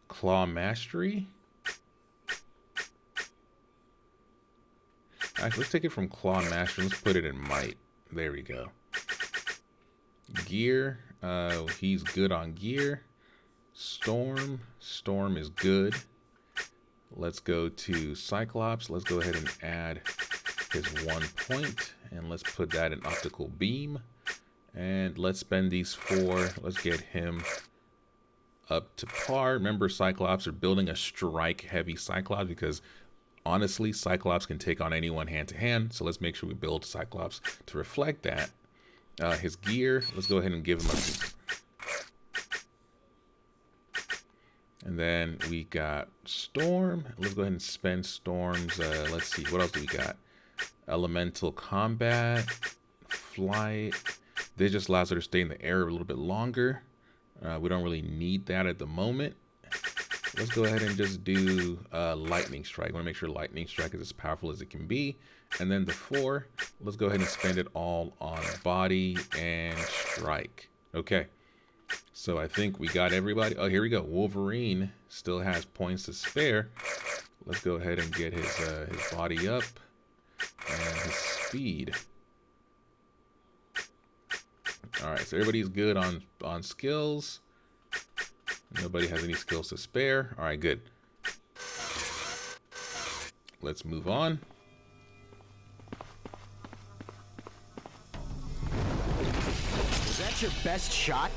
claw mastery. Actually, let's take it from claw mastery. Let's put it in might. There we go. Gear. He's good on gear. Storm. Storm is good. Let's go to Cyclops. Let's go ahead and add his 1 point. And let's put that in optical beam. And let's spend these 4. Let's get him up to par. Remember, Cyclops are building a strike heavy Cyclops because honestly, Cyclops can take on anyone hand to hand. So let's make sure we build Cyclops to reflect that. His gear, let's go ahead and give him a... And then we got Storm. Let's go ahead and spend Storm's, let's see, what else do we got? Elemental combat, flight. This just allows her to stay in the air a little bit longer. We don't really need that at the moment. Let's go ahead and just do lightning strike. I want to make sure lightning strike is as powerful as it can be. And then the 4, let's go ahead and spend it all on body and strike. Okay. So I think we got everybody. Oh, here we go. Wolverine still has points to spare. Let's go ahead and get his body up and his speed. All right, so everybody's good on skills. Nobody has any skills to spare. All right, good. Let's move on. Was that your best shot?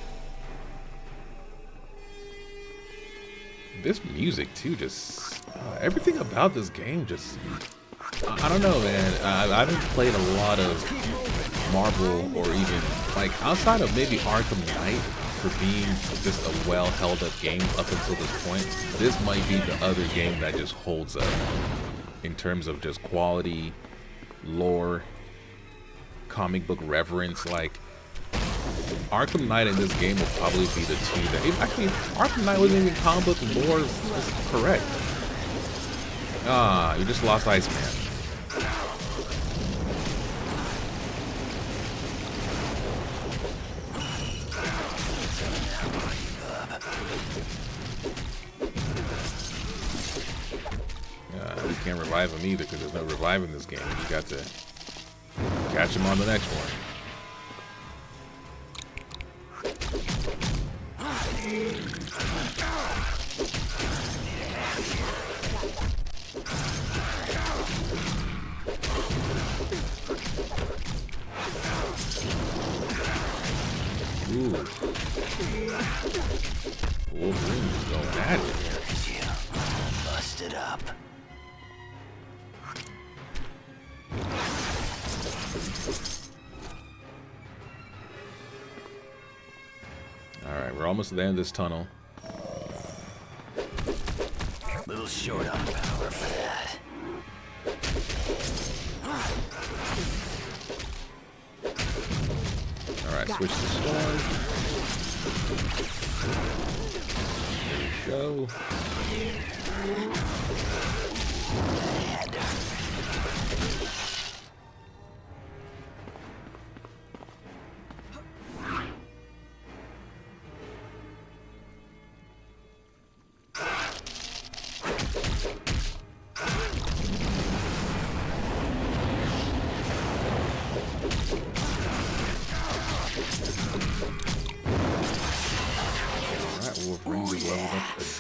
This music too, just everything about this game just, I don't know, man. I haven't played a lot of Marvel or even like outside of maybe Arkham Knight for being just a well held up game up until this point. This might be the other game that just holds up in terms of just quality, lore, comic book reverence. Like Arkham Knight and this game will probably be the two that... Actually, Arkham Knight wasn't even comic book lore is correct. Ah, you just lost Iceman. We can't revive him either because there's no reviving this game. You got to catch him on the next one. Ooh. Wolverine is going at it. Busted up. Alright, we're almost at the end of this tunnel. Little short on power for that. Alright, switch to storm. There we go.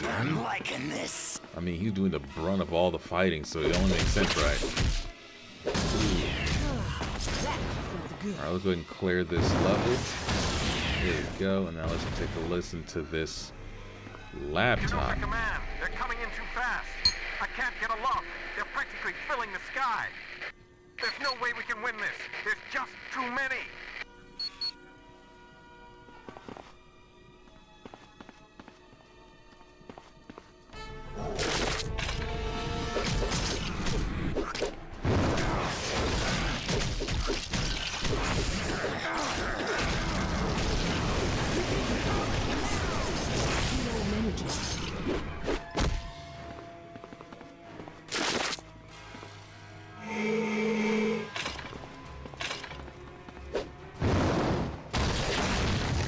I'm liking this. I mean, he's doing the brunt of all the fighting, so it only makes sense, right? Alright, let's go ahead and clear this level. Here we go, and now let's take a listen to this laptop. Command, they're coming in too fast. I can't get aloft. They're practically filling the sky. There's no way we can win this. There's just too many.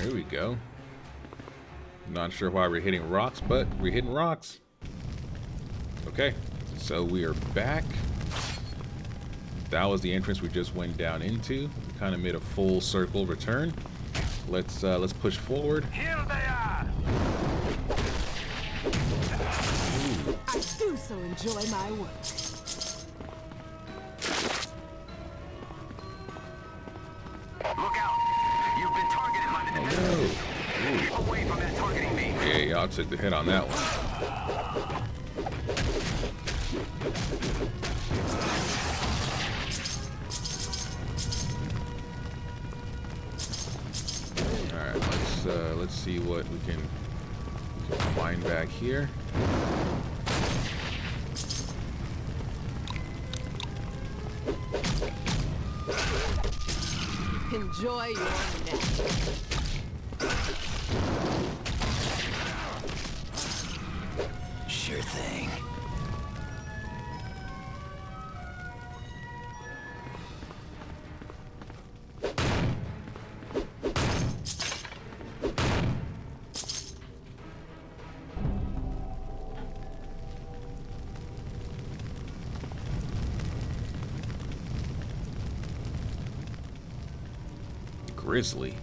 Here we go. Not sure why we're hitting rocks, but we're hitting rocks. Okay, so we are back. That was the entrance we just went down into. We kind of made a full circle return. Let's push forward. Here they are. I do so enjoy my work. Look out! You've been targeted by the defenders. Keep away from that targeting beam. Yeah, y'all took the hit on that one. Alright, let's see what we can find back here. Enjoy your nap. Sure thing. Grizzly.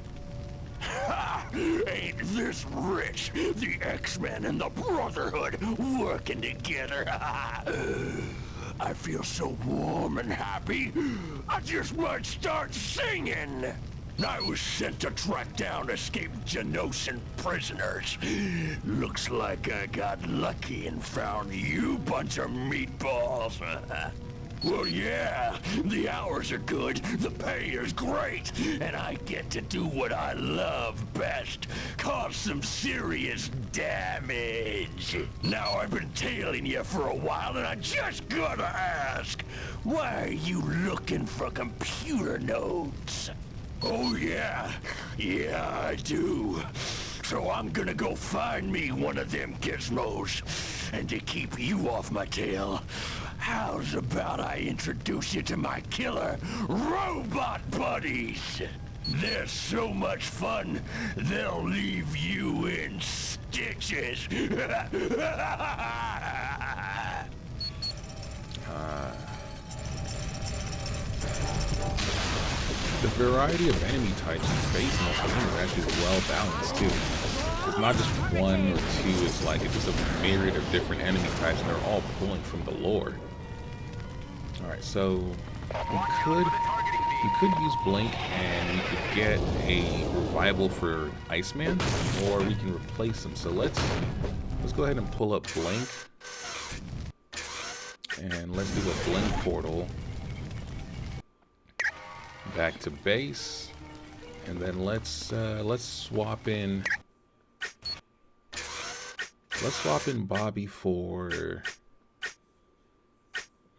Ain't this rich? The X-Men and the Brotherhood working together. I feel so warm and happy. I just might start singing. I was sent to track down escaped Genoshan prisoners. Looks like I got lucky and found you bunch of meatballs. Well, yeah, the hours are good, the pay is great, and I get to do what I love best, cause some serious damage. Now, I've been tailing you for a while, and I just gotta ask, why are you looking for computer nodes? Oh, yeah, I do. So I'm gonna go find me one of them gizmos, and to keep you off my tail, how's about I introduce you to my killer robot buddies? They're so much fun, they'll leave you in stitches. The variety of enemy types you face in this game is actually well balanced too. It's not just one or two, it's like it's just a myriad of different enemy types and they're all pulling from the lore. Alright, so we could use Blink and we could get a revival for Iceman, or we can replace him. So let's go ahead and pull up Blink. And let's do a Blink portal back to base, and then let's swap in Bobby for,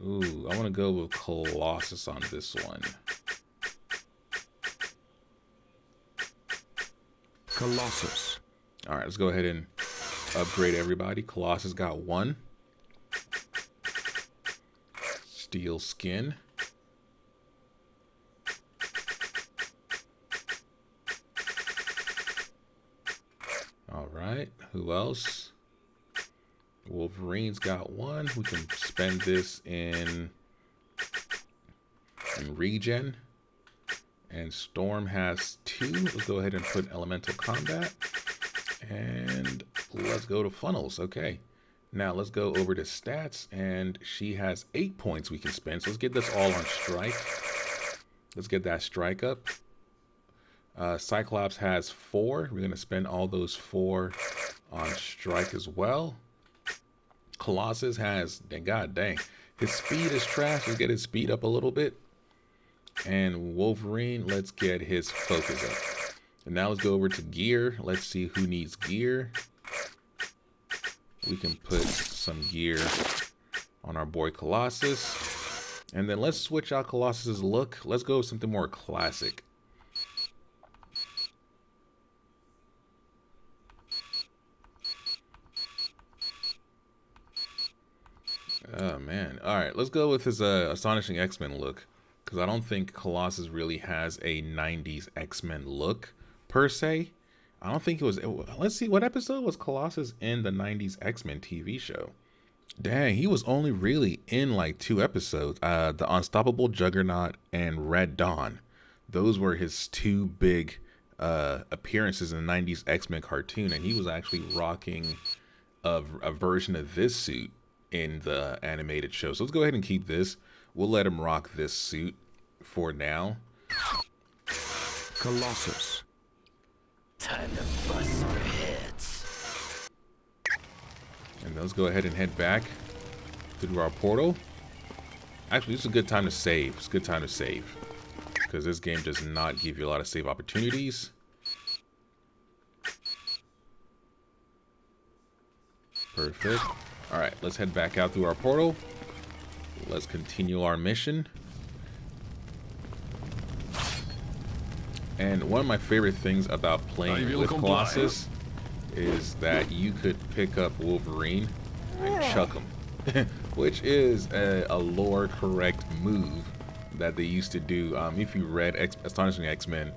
ooh, I want to go with Colossus on this one. Colossus. All right, let's go ahead and upgrade everybody. Colossus got 1. Steel skin. All right, who else? Wolverine's got 1. We can spend this in regen. And Storm has 2. Let's go ahead and put elemental combat. And let's go to funnels. Okay. Now let's go over to stats. And she has 8 points we can spend. So let's get this all on strike. Let's get that strike up. Cyclops has 4. We're going to spend all those 4 on strike as well. Colossus has, god dang, his speed is trash. Let's get his speed up a little bit. And Wolverine, let's get his focus up. And now let's go over to gear. Let's see who needs gear. We can put some gear on our boy Colossus. And then let's switch out Colossus's look. Let's go with something more classic. Oh man. All right, let's go with his astonishing X-Men look, because I don't think Colossus really has a 90s X-Men look per se. I don't think it was. Let's see, what episode was Colossus in the 90s X-Men TV show? Dang, he was only really in like 2 episodes. The Unstoppable Juggernaut and Red Dawn. Those were his 2 big appearances in the 90s X-Men cartoon, and he was actually rocking a version of this suit in the animated show. So let's go ahead and keep this. We'll let him rock this suit for now. Colossus. Time to bust some heads. And let's go ahead and head back through our portal. Actually, this is a good time to save. It's a good time to save, because this game does not give you a lot of save opportunities. Perfect. All right, let's head back out through our portal. Let's continue our mission. And one of my favorite things about playing with Colossus is that you could pick up Wolverine and chuck him, which is a lore correct move that they used to do. If you read Astonishing X-Men,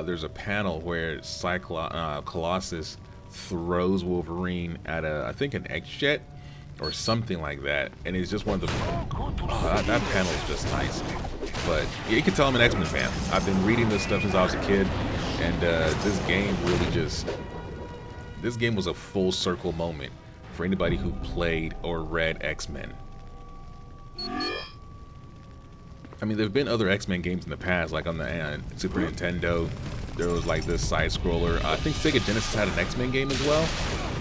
there's a panel where Colossus throws Wolverine at I think an X-Jet or something like that, and it's just one of the that panel is just nice. But yeah, you can tell I'm an X-Men fan. I've been reading this stuff since I was a kid, and this game really this game was a full circle moment for anybody who played or read X-Men. I mean, there have been other X-Men games in the past, like on the Super Nintendo. There was like this side-scroller. I think Sega Genesis had an X-Men game as well,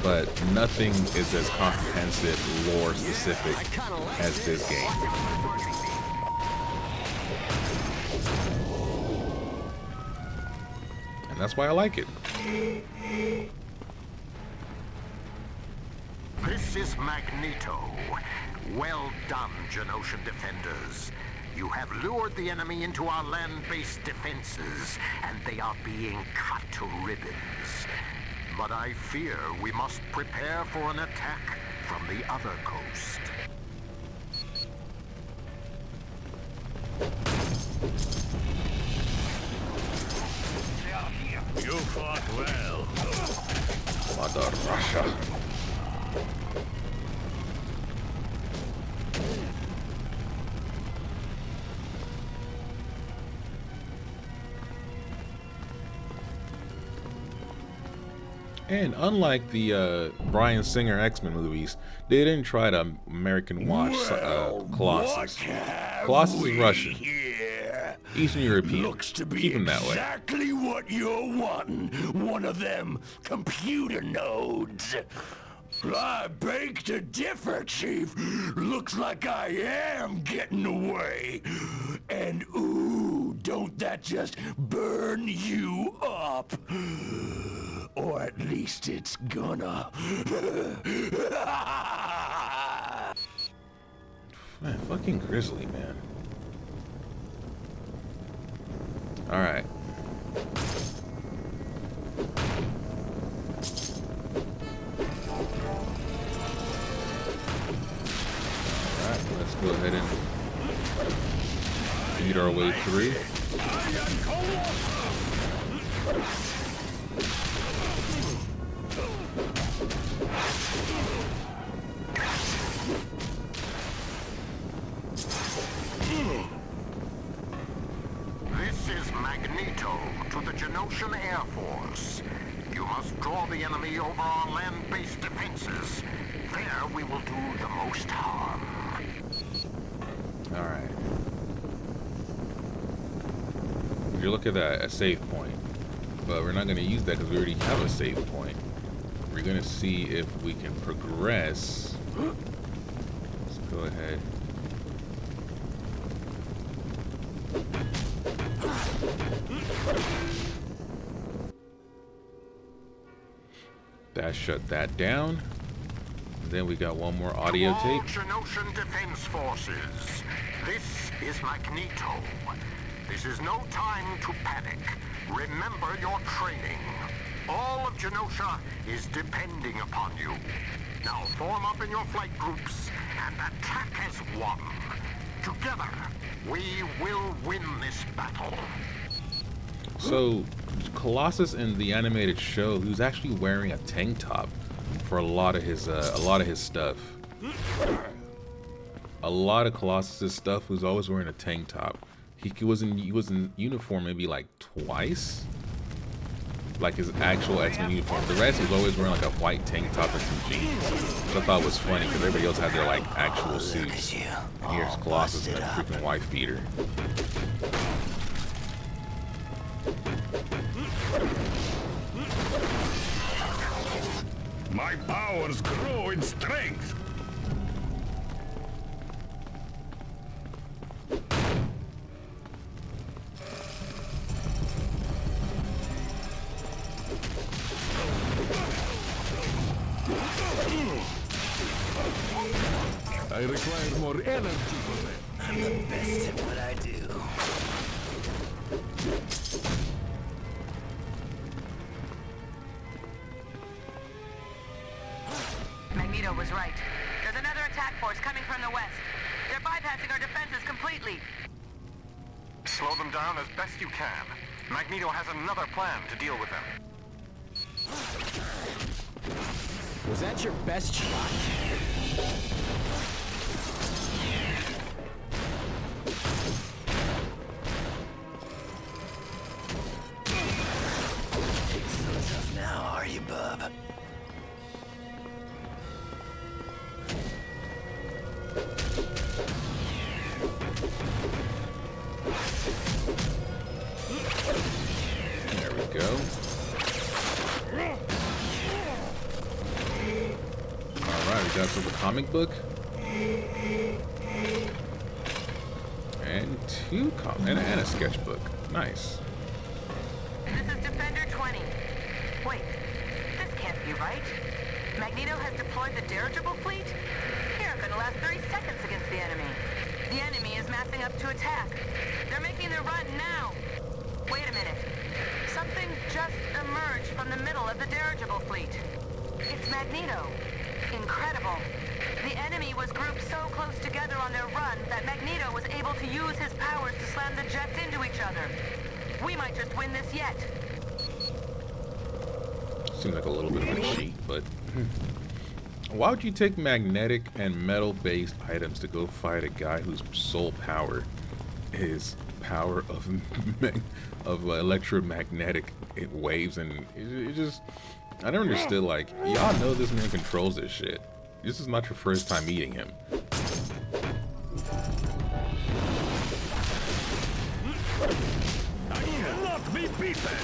but nothing is as comprehensive, lore-specific as this game. And that's why I like it. This is Magneto. Well done, Genosha defenders. You have lured the enemy into our land-based defenses, and they are being cut to ribbons. But I fear we must prepare for an attack from the other coast. You fought well. Mother Russia. And unlike the Bryan Singer X-Men movies, they didn't try to American wash Colossus. Colossus is Russian. Eastern European. Looks to be Keep him that way. exactly what you're wanting. One of them computer nodes. I beg to differ, Chief. Looks like I am getting away. And ooh, don't that just burn you up? Or at least it's gonna. Man, fucking Grizzly, man. Alright. Let's go ahead and beat our way through. This is Magneto to the Genoshan Air Force. You must draw the enemy over our land-based defenses. There we will do the most harm. Alright. If you look at that, a save point. But we're not going to use that because we already have a save point. We're going to see if we can progress. Let's go ahead. That shut that down. And then we got one more audio tape. Genoshan Defense Forces, this is Magneto. This is no time to panic. Remember your training. All of Genosha is depending upon you. Now form up in your flight groups and attack as one. Together, we will win this battle. So, Colossus in the animated show, he was actually wearing a tank top for a lot of his stuff. A lot of Colossus's stuff was always wearing a tank top. He was in uniform maybe like twice, like his actual X-Men uniform. The rest was always wearing like a white tank top and some jeans, which I thought was funny because everybody else had their like actual suits. And here's Colossus in a freaking wife beater. My powers grow in strength. I require more energy for that. I'm the best at what I do. Magneto was right. There's another attack force coming from the west. They're bypassing our defenses completely. Slow them down as best you can. Magneto has another plan to deal with them. Was that your best shot? So tough now, are you, bub? There we go. Alright, we got some of the comic book. And and a sketchbook. Nice. This is Defender 20. Wait, this can't be right. Magneto has deployed the dirigible fleet? They aren't gonna last 30 seconds against the enemy. The enemy is massing up to attack. They're making their run now. Wait a minute. Something just emerged from the middle of the dirigible fleet. It's Magneto. Incredible. The enemy was grouped so close together on their run that Magneto was able to use his powers to slam the jets into each other. We might just win this yet. Seems like a little bit of a cheat, but why would you take magnetic and metal-based items to go fight a guy whose sole power is power of electromagnetic waves? And it just, I never understood, like, y'all know this man controls this shit. This is not your first time meeting him. I cannot be beaten.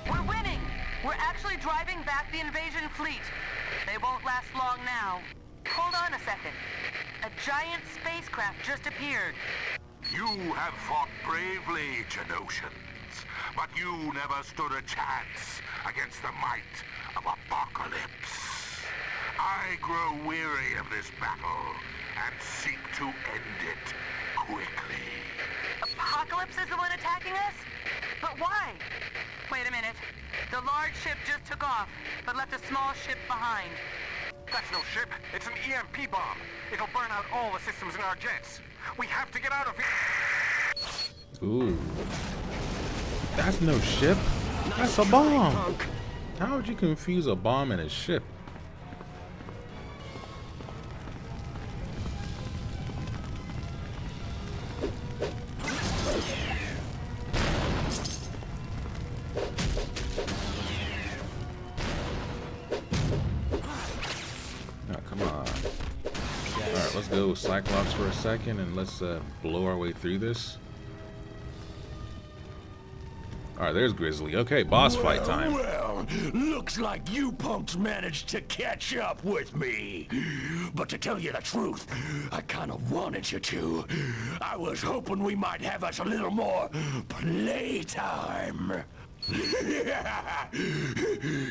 We're winning! We're actually driving back the invasion fleet. They won't last long now. Hold on a second. A giant spacecraft just appeared. You have fought bravely, Genoshans. but you never stood a chance against the might of Apocalypse. I grow weary of this battle and seek to end it quickly. Apocalypse is the one attacking us? But why? Wait a minute. The large ship just took off, but left a small ship behind. That's no ship. It's an EMP bomb. It'll burn out all the systems in our jets. We have to get out of here. Ooh. That's no ship. That's a bomb. How would you confuse a bomb and a ship? Let's go with Cyclops for a second and let's blow our way through this. Alright, there's Grizzly. Okay, boss fight time. Well, looks like you punks managed to catch up with me. But to tell you the truth, I kind of wanted you to. I was hoping we might have us a little more playtime.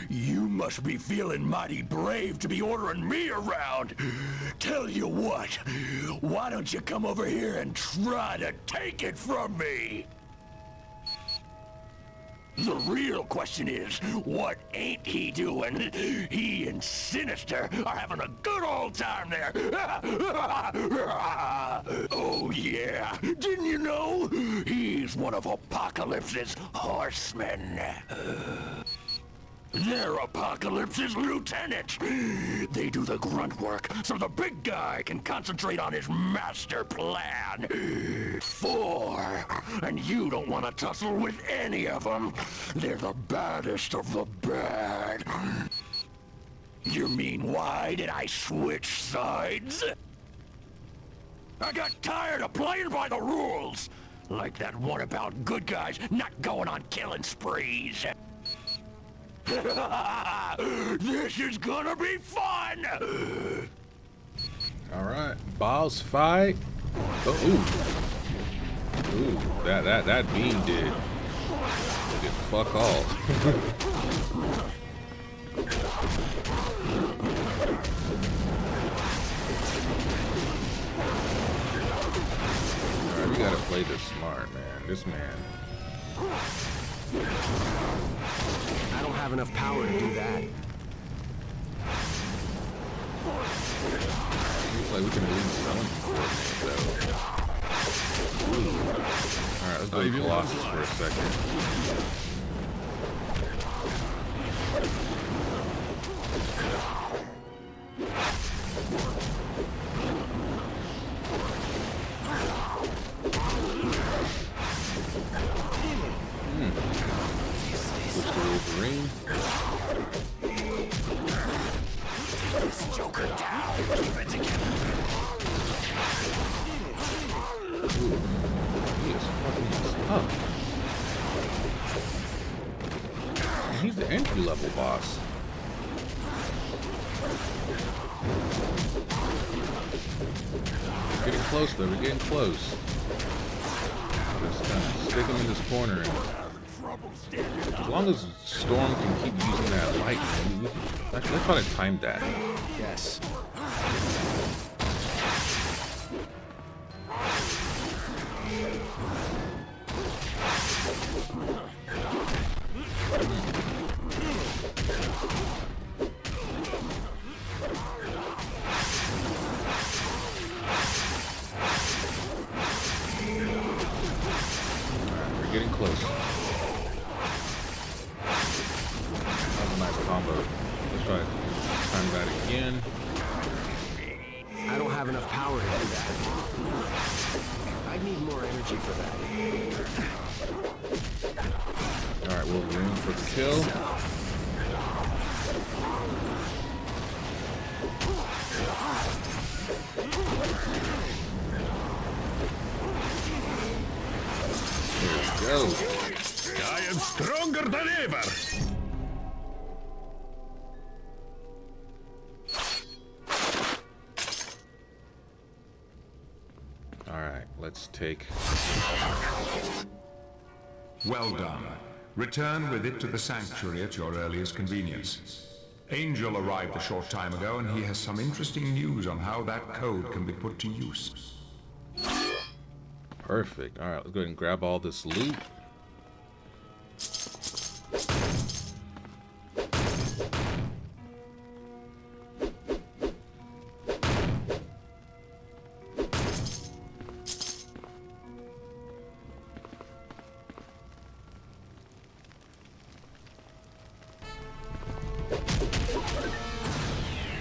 You must be feeling mighty brave to be ordering me around. Tell you what, why don't you come over here and try to take it from me? The real question is, what ain't he doing? He and Sinister are having a good old time there. Oh yeah, didn't you know? He's one of Apocalypse's horsemen. They're Apocalypse's lieutenants. They do the grunt work so the big guy can concentrate on his master plan. 4. And you don't want to tussle with any of them. They're the baddest of the bad. You mean, why did I switch sides? I got tired of playing by the rules. Like that one about good guys not going on killing sprees. This is gonna be fun! Alright, boss fight. Oh, ooh. Ooh, that beam did fuck all. Alright, we gotta play this smart, man. This man. I don't have enough power to do that. Looks like we can at least summon him. Alright, let's go to Colossus for a second. Switch to Wolverine. This Joker down. Keep it together. Ooh, he is fucking us up. Man, he's the entry level boss. We're getting close though, we're getting close. Just kind of stick him in this corner. And as long as Storm can keep using that lightning, let's try to time that. Yes. Alright, we're getting close. That was a nice combo. Let's try to time that again. I don't have enough power to do that. I need more energy for that. Alright, Wolverine for the kill. There we go. I am stronger than ever. Alright, let's take... Well done. Return with it to the Sanctuary at your earliest convenience. Angel arrived a short time ago, and he has some interesting news on how that code can be put to use. Perfect. All right, let's go ahead and grab all this loot.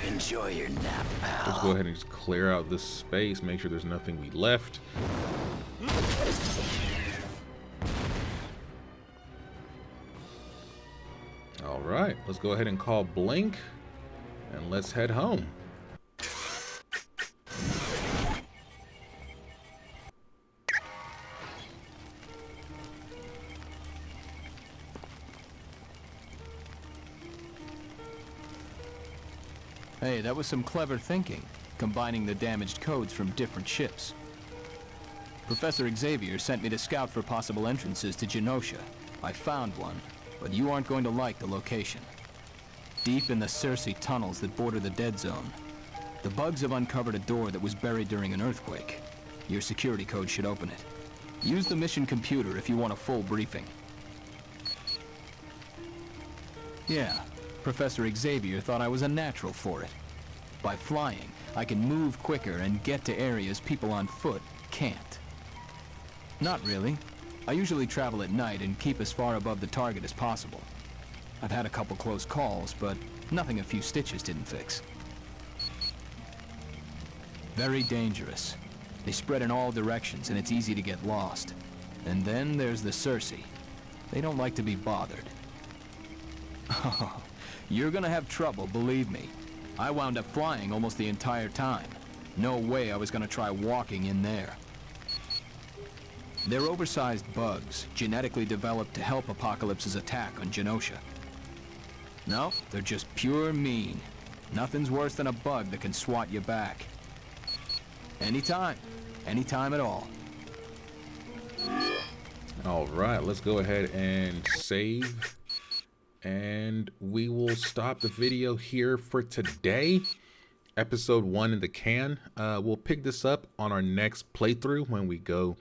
Enjoy your nap, pal. Let's go ahead and just clear out this space, make sure there's nothing we left. All right, let's go ahead and call Blink and let's head home. Hey, that was some clever thinking, combining the damaged codes from different ships. Professor Xavier sent me to scout for possible entrances to Genosha. I found one, but you aren't going to like the location. Deep in the Circe tunnels that border the dead zone, the bugs have uncovered a door that was buried during an earthquake. Your security code should open it. Use the mission computer if you want a full briefing. Yeah. Professor Xavier thought I was a natural for it. By flying, I can move quicker and get to areas people on foot can't. Not really. I usually travel at night and keep as far above the target as possible. I've had a couple close calls, but nothing a few stitches didn't fix. Very dangerous. They spread in all directions and it's easy to get lost. And then there's the Circe. They don't like to be bothered. You're gonna have trouble, believe me. I wound up flying almost the entire time. No way I was gonna try walking in there. They're oversized bugs, genetically developed to help Apocalypse's attack on Genosha. No, they're just pure mean. Nothing's worse than a bug that can swat you back. Anytime. Anytime at all. All right, let's go ahead and save. And we will stop the video here for today. Episode 1 in the can. We'll pick this up on our next playthrough when we go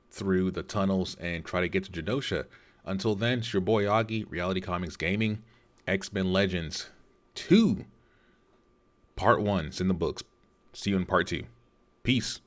through the tunnels and try to get to Genosha. Until then, it's your boy Augie, Reality Comics Gaming, X-Men Legends 2. Part 1's in the books. See you in part 2. Peace.